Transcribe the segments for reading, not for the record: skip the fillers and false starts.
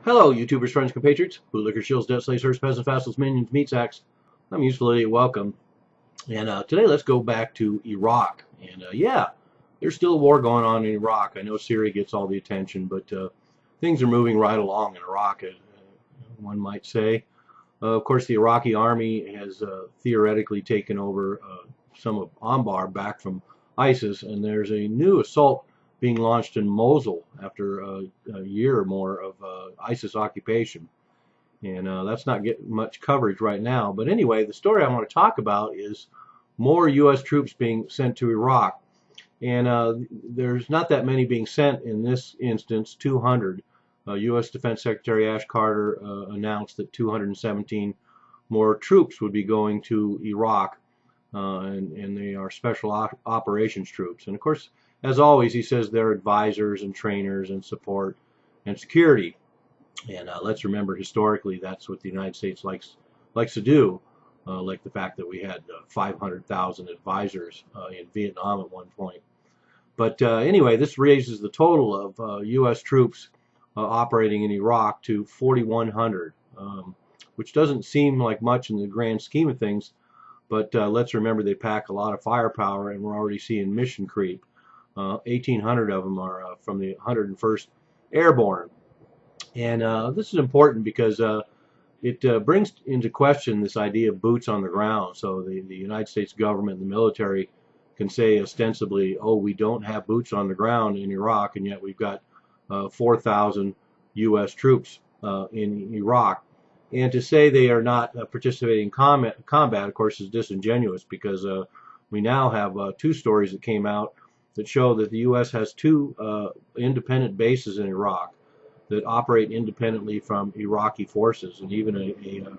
Hello, YouTubers, friends, compatriots, bootlickers, shills, debt slaves, hers, peasants, vassals, minions, meat sacks. I'm useful idiot. Welcome. And today let's go back to Iraq. And yeah, there's still a war going on in Iraq. I know Syria gets all the attention, but things are moving right along in Iraq, one might say. Of course, the Iraqi army has theoretically taken over some of Anbar back from ISIS, and there's a new assault being launched in Mosul after a year or more of ISIS occupation. And that's not getting much coverage right now. But anyway, the story I want to talk about is more U.S. troops being sent to Iraq. And there's not that many being sent in this instance, 200. U.S. Defense Secretary Ash Carter announced that 217 more troops would be going to Iraq, and they are special operations troops. And of course, as always, he says they're advisors and trainers and support and security. And let's remember, historically, that's what the United States likes to do, like the fact that we had 500,000 advisors in Vietnam at one point. But anyway, this raises the total of U.S. troops operating in Iraq to 4,100, which doesn't seem like much in the grand scheme of things, but let's remember they pack a lot of firepower, and we're already seeing mission creep. 1,800 of them are from the 101st Airborne. And this is important because it brings into question this idea of boots on the ground. So the United States government and the military can say ostensibly, oh, we don't have boots on the ground in Iraq, and yet we've got 4,000 U.S. troops in Iraq. And to say they are not participating in combat, of course, is disingenuous, because we now have two stories that came out that show that the U.S. has two independent bases in Iraq that operate independently from Iraqi forces. And even a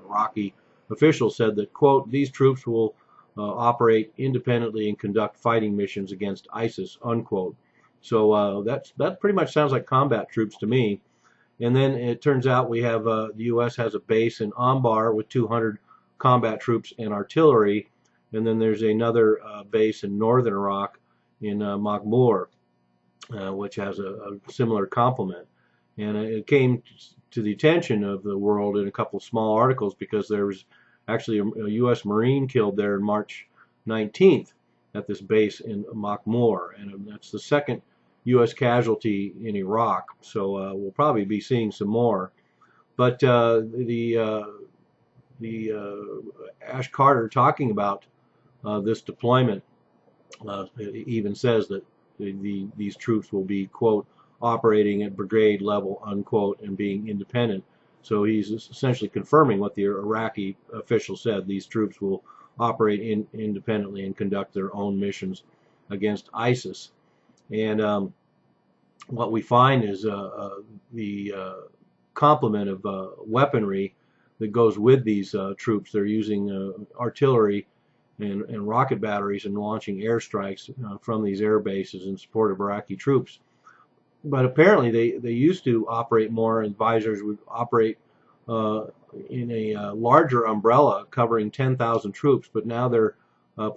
Iraqi official said that, quote, these troops will operate independently and conduct fighting missions against ISIS, unquote. So that pretty much sounds like combat troops to me. And then it turns out we have the U.S. has a base in Anbar with 200 combat troops and artillery. And then there's another base in northern Iraq in Maghmour, which has a similar complement. And it came to the attention of the world in a couple of small articles because there was actually a U.S. Marine killed there on March 19th at this base in Maghmour, and that's the second U.S. casualty in Iraq. So we'll probably be seeing some more. But the Ash Carter talking about this deployment even says that these troops will be, quote, operating at brigade level, unquote, and being independent. So he's essentially confirming what the Iraqi official said. These troops will operate independently and conduct their own missions against ISIS. And what we find is the complement of weaponry that goes with these troops. They're using artillery and rocket batteries and launching airstrikes from these air bases in support of Iraqi troops. But apparently they used to operate more. Advisors would operate in a larger umbrella covering 10,000 troops, but now they're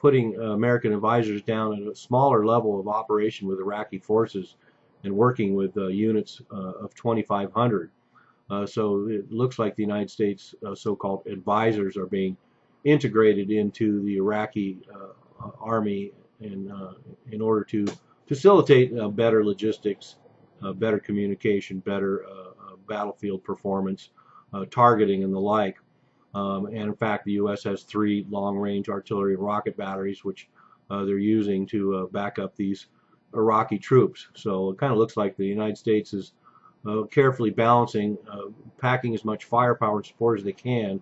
putting American advisors down at a smaller level of operation with Iraqi forces and working with units of 2,500. So it looks like the United States so-called advisors are being integrated into the Iraqi army in order to facilitate better logistics, better communication, better battlefield performance, targeting, and the like. And in fact, the U.S. has 3 long-range artillery and rocket batteries, which they're using to back up these Iraqi troops. So it kind of looks like the United States is carefully balancing, packing as much firepower and support as they can,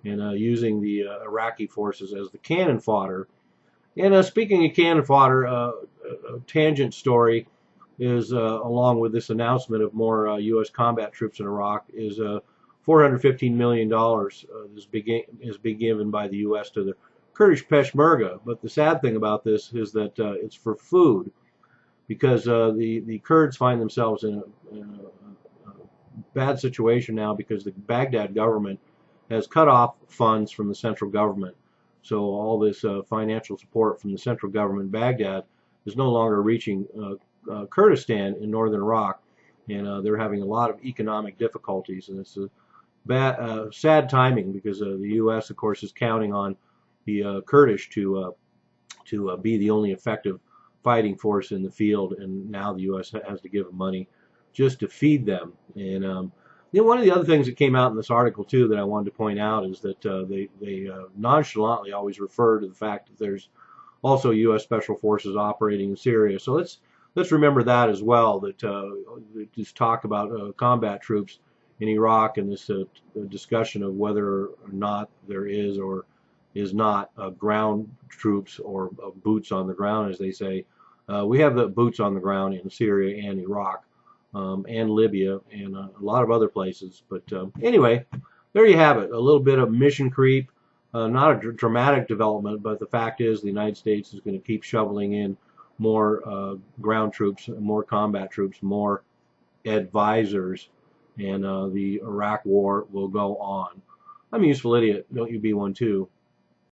and using the Iraqi forces as the cannon fodder. And speaking of cannon fodder, a tangent story is, along with this announcement of more U.S. combat troops in Iraq, is $415 million is being given by the U.S. to the Kurdish Peshmerga. But the sad thing about this is that it's for food, because the Kurds find themselves in a bad situation now because the Baghdad government has cut off funds from the central government. So all this financial support from the central government in Baghdad is no longer reaching Kurdistan in northern Iraq. and they're having a lot of economic difficulties, and it's a sad timing because the U.S. of course is counting on the Kurdish to be the only effective fighting force in the field, and now the U.S. has to give them money just to feed them. And one of the other things that came out in this article too that I wanted to point out is that they nonchalantly always refer to the fact that there's also U.S. Special Forces operating in Syria. So let's remember that as well. That this talk about combat troops in Iraq and this discussion of whether or not there is or is not ground troops or boots on the ground, as they say. We have the boots on the ground in Syria and Iraq and Libya and a lot of other places. But anyway, there you have it. A little bit of mission creep. Not a dramatic development, but the fact is the United States is going to keep shoveling in more ground troops, more combat troops, more advisors, and the Iraq war will go on. I'm a useful idiot. Don't you be one too.